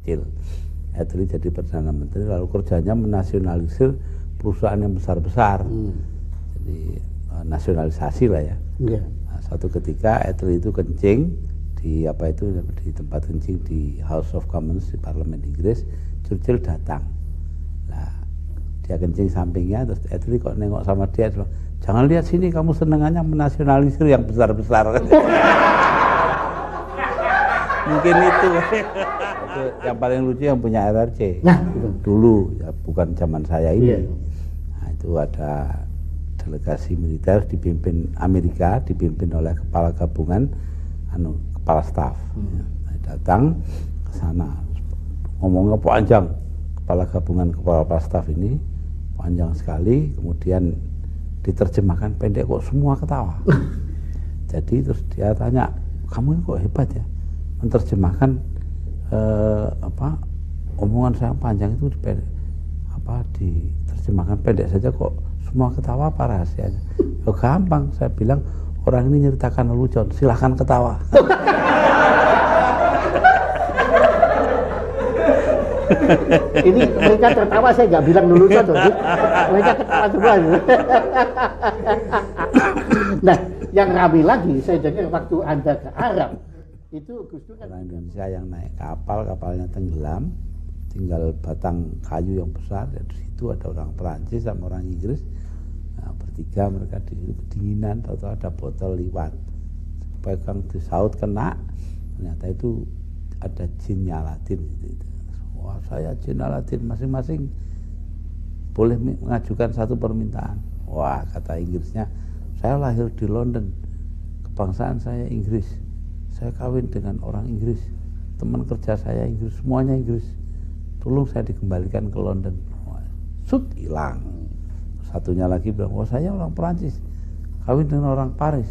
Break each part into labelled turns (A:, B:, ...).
A: Churchill. Attlee jadi Perdana Menteri, lalu kerjanya menasionalisir perusahaan yang besar-besar. Jadi nasionalisasi lah ya. Nah, suatu ketika Attlee itu kencing di tempat kencing di House of Commons di Parlemen Inggris. Churchill datang. Nah, dia kencing sampingnya, terus Attlee kok nengok sama dia, jangan lihat sini, kamu senengannya menasionalisir yang besar-besar. Mungkin itu yang paling lucu yang punya RRC. Nah, dulu ya, bukan zaman saya ini. Nah, itu ada delegasi militer dipimpin Amerika, dipimpin oleh kepala gabungan, kepala staf. Nah, datang ke sana, ngomongnya panjang. Kepala gabungan, kepala staf ini panjang sekali, kemudian diterjemahkan pendek, kok semua ketawa. Jadi terus dia tanya, kamu ini kok hebat ya menerjemahkan omongan saya panjang itu diterjemahkan pendek saja kok semua ketawa, apa rahasianya? Ya gampang, saya bilang orang ini nyeritakan lelucon, silahkan ketawa.
B: Ini mereka tertawa, saya nggak bilang lelucon tuh. Mereka ketawa semua. Nah, yang ramai lagi saya dengar waktu Anda ke Arab itu Gus Dur kan
A: orang Indonesia yang naik kapalnya tenggelam, tinggal batang kayu yang besar, dan di situ ada orang Perancis sama orang Inggris. Nah, bertiga mereka di kedinginan, tahu-tahu ada botol liwat, pegang di saut kena, ternyata itu ada jinnya Aladin gitu. Wah, saya jin Aladin, masing-masing boleh mengajukan satu permintaan. Wah, kata Inggrisnya, saya lahir di London, kebangsaan saya Inggris, saya kawin dengan orang Inggris, teman kerja saya Inggris, semuanya Inggris, tolong saya dikembalikan ke London. Sut, hilang. Satunya lagi bilang, saya orang Perancis, kawin dengan orang Paris,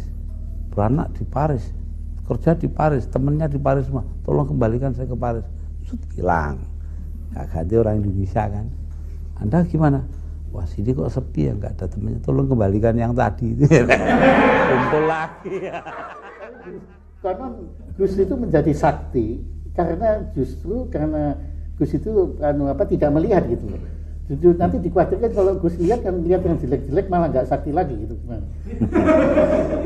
A: beranak di Paris, kerja di Paris, temennya di Paris semua, tolong kembalikan saya ke Paris. Sut, hilang. Gak ganti orang Indonesia kan. Anda gimana? Wah, sini kok sepi ya, nggak ada temennya, tolong kembalikan yang tadi. Kumpul lagi.
B: Karena Gus itu menjadi sakti karena Gus itu tidak melihat gitu loh. Justru nanti dikhawatirkan kalau Gus lihat yang jelek-jelek malah nggak sakti lagi gitu.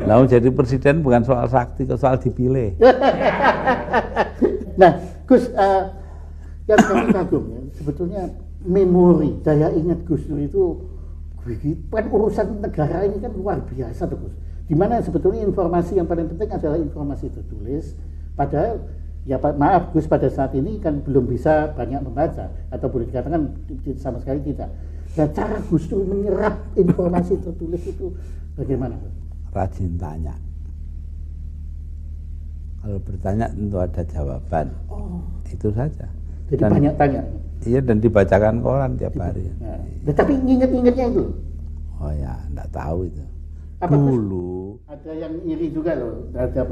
A: Lalu jadi presiden bukan soal sakti, soal dipilih.
B: Nah, Gus, yang kami kagum ya, sebetulnya memori, daya ingat Gus Dur itu kan urusan negara ini kan luar biasa tuh Gus. Dimana sebetulnya informasi yang paling penting adalah informasi tertulis, padahal ya maaf Gus pada saat ini kan belum bisa banyak membaca atau boleh dikatakan sama sekali tidak. Dan cara Gus Dur menyerap informasi tertulis itu bagaimana?
A: Rajin tanya. Kalau bertanya tentu ada jawaban. Itu saja.
B: Jadi banyak tanya.
A: Iya, dan dibacakan koran tiap hari.
B: Nah, tapi inget-ingetnya itu?
A: Oh ya, enggak tahu itu.
B: Apa
A: dulu
B: ada yang iri juga loh terhadap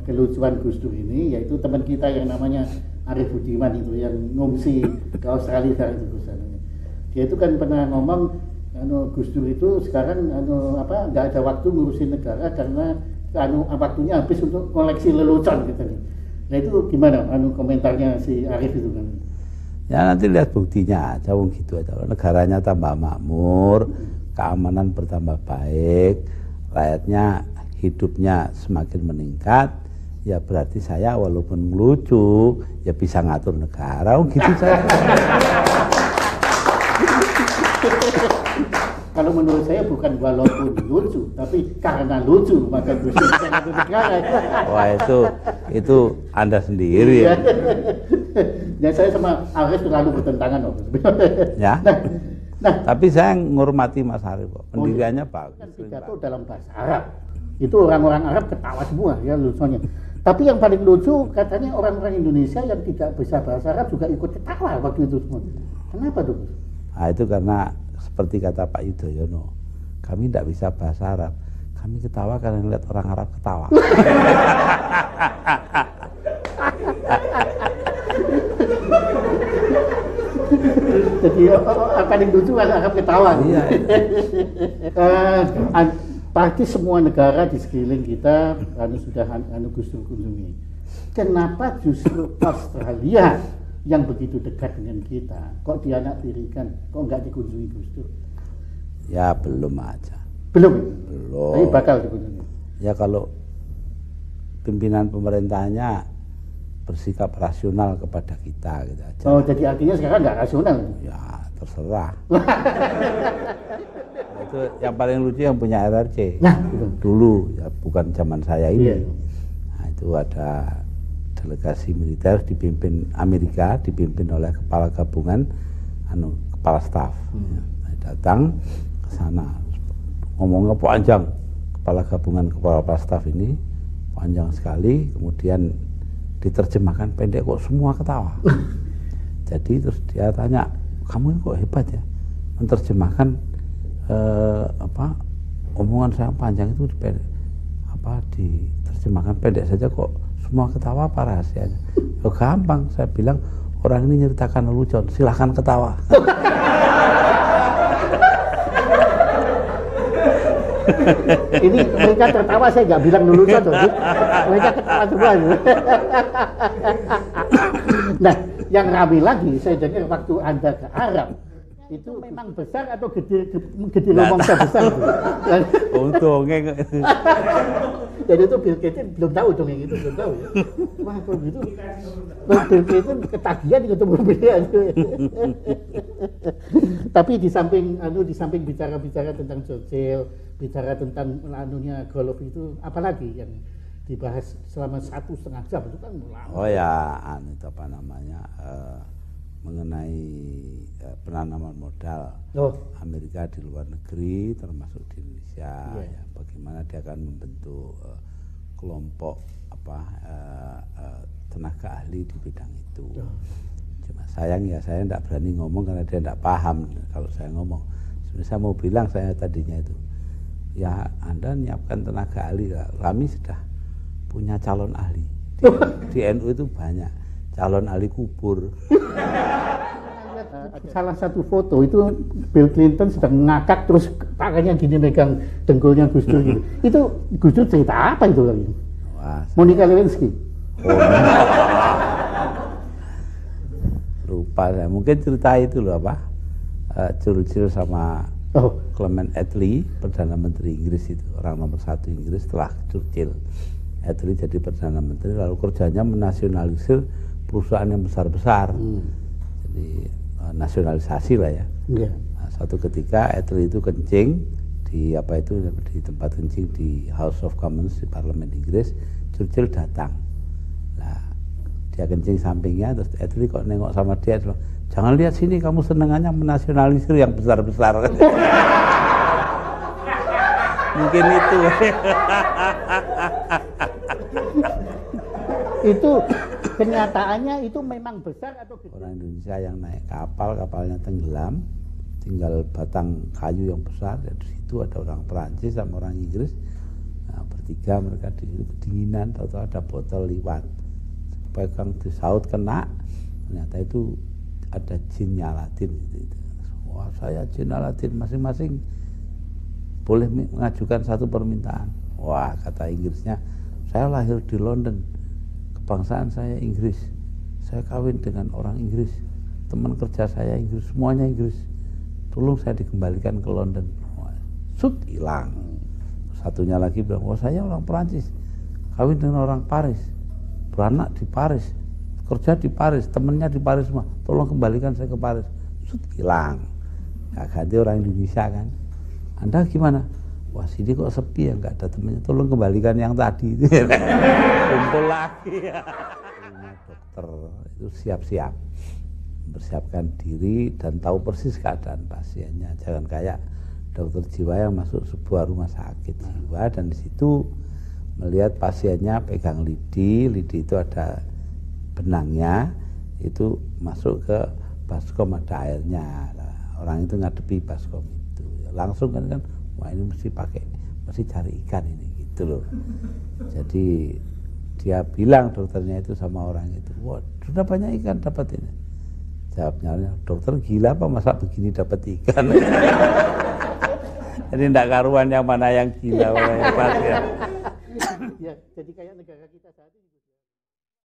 B: kelucuan Gus Dur ini, yaitu teman kita yang namanya Arif Budiman itu yang ngungsi ke Australia sekarang itu Gus. Dia itu kan pernah ngomong Gus Dur itu sekarang nggak ada waktu ngurusin negara karena waktunya habis untuk koleksi lelucon gitu. Nah itu gimana komentarnya si Arif itu kan?
A: Ya nanti lihat buktinya aja, gitu aja. Negaranya tambah makmur, keamanan bertambah baik, rakyatnya hidupnya semakin meningkat, ya berarti saya walaupun lucu ya bisa ngatur negara, gitu saya.
B: Kalau menurut saya bukan walaupun lucu, tapi karena lucu maka bisa ngatur negara.
A: Wah itu Anda sendiri ya.
B: Ya saya sama Arif terlalu bertentangan loh.
A: Ya. Nah, tapi saya menghormati Mas Arif kok. Pendiriannya bagus.
B: Kan pidato dalam bahasa Arab. Itu orang-orang Arab ketawa semua ya lucunya. Tapi yang paling lucu katanya orang-orang Indonesia yang tidak bisa bahasa Arab juga ikut ketawa waktu itu semua. Kenapa tuh?
A: Nah, itu karena seperti kata Pak Yudhoyono, kami tidak bisa bahasa Arab. Kami ketawa karena melihat orang Arab ketawa.
B: Jadi paling lucu kan Arab ketawa.
A: Iya.
B: Pasti semua negara di sekeliling kita sudah Gus Dur kunjungi. Kenapa justru Australia yang begitu dekat dengan kita, kok dianaktirikan, kok nggak dikunjungi Gus Dur?
A: Ya belum aja.
B: Belum.
A: Belum.
B: Tapi bakal dikunjungi.
A: Ya kalau pimpinan pemerintahnya bersikap rasional kepada kita gitu aja.
B: Oh, jadi artinya sekarang nggak rasional?
A: Ya terserah. Itu yang paling lucu yang punya RRC.
B: Nah,
A: dulu ya bukan zaman saya ini.
B: Iya.
A: Nah, itu ada delegasi militer dipimpin Amerika, dipimpin oleh kepala gabungan, kepala staf. Nah, datang ke sana, ngomongnya panjang. Kepala gabungan, kepala staf ini panjang sekali, kemudian diterjemahkan pendek, kok semua ketawa. Jadi terus dia tanya, kamu ini kok hebat ya menerjemahkan omongan saya panjang itu diterjemahkan pendek saja kok semua ketawa, apa rahasianya? Ya gampang, saya bilang orang ini nyeritakan lelucon, silahkan ketawa.
B: Ini mereka tertawa, saya nggak bilang lelucon tuh. Mereka ketawa semua. Nah, yang ramai lagi saya dengar waktu Anda ke Arab itu memang besar atau gede lubang besar itu.
A: Untungnya.
B: Jadi itu Bill Gates belum tahu dong yang itu, belum tahu ya. Wah, kalau gitu Bill Gates ketagihan ketemu beliau. Tapi di samping bicara-bicara tentang Churchill, bicara tentang Golf itu, apalagi yang dibahas selama 1,5 jam itu kan lama.
A: Oh ya, mengenai penanaman modal Amerika di luar negeri termasuk di Indonesia, ya, bagaimana dia akan membentuk kelompok tenaga ahli di bidang itu. Cuma sayang ya saya tidak berani ngomong karena dia tidak paham kalau saya ngomong. Sebenarnya saya mau bilang saya tadinya itu, ya Anda menyiapkan tenaga ahli, kami sudah punya calon ahli di NU itu banyak calon ahli kubur.
B: Salah satu foto itu Bill Clinton sedang ngakak terus tangannya gini megang dengkulnya Gus Dur gitu. Itu Gus Dur cerita apa itu lagi? Monica Lewinsky.
A: Lupa saya. Mungkin cerita itu loh Churchill sama Clement Attlee, Perdana Menteri Inggris itu, orang nomor 1 Inggris setelah Churchill. Attlee jadi Perdana Menteri, lalu kerjanya menasionalisir perusahaan yang besar-besar. Jadi nasionalisasi lah ya. Nah, suatu ketika Attlee itu kencing di tempat kencing di House of Commons di Parlemen Inggris. Churchill datang. Nah, dia kencing sampingnya, terus Attlee kok nengok sama dia, jangan lihat sini, kamu senengannya menasionalisir yang besar-besar. Mungkin itu.
B: Itu kenyataannya itu memang besar atau gede?
A: Orang Indonesia yang naik kapalnya tenggelam, tinggal batang kayu yang besar, dan di situ ada orang Perancis sama orang Inggris. Nah, bertiga mereka di situ kedinginan, tahu-tahu ada botol liwat, pegang di saut kena, ternyata itu ada jinnya Aladin gitu. Wah, saya jin Aladin, masing-masing boleh mengajukan satu permintaan. Wah, kata Inggrisnya, saya lahir di London, kebangsaan saya Inggris, saya kawin dengan orang Inggris, teman kerja saya Inggris, semuanya Inggris, tolong saya dikembalikan ke London. Sut, hilang. Satunya lagi bilang, oh saya orang Perancis, kawin dengan orang Paris, beranak di Paris, kerja di Paris, temennya di Paris semua, tolong kembalikan saya ke Paris. Sut, hilang. Nah, ganti orang Indonesia kan, Anda gimana? Wah, sini kok sepi ya, nggak ada temennya, tolong kembalikan yang tadi. Kumpul lagi. Dokter itu siap-siap mempersiapkan diri dan tahu persis keadaan pasiennya. Jangan kayak dokter jiwa yang masuk sebuah rumah sakit jiwa dan di situ melihat pasiennya pegang lidi itu ada benangnya, itu masuk ke baskom ada airnya. Nah, orang itu ngadepi baskom itu langsung kan, wah ini mesti cari ikan ini gitu loh. Jadi dia bilang dokternya itu sama orang itu, wah sudah banyak ikan dapat ini. Jawabnya, dokter gila apa masa begini dapat ikan? Jadi tidak karuan yang mana yang gila, mana yang pasien.
B: Ya, jadi kayak negara kita saat ini.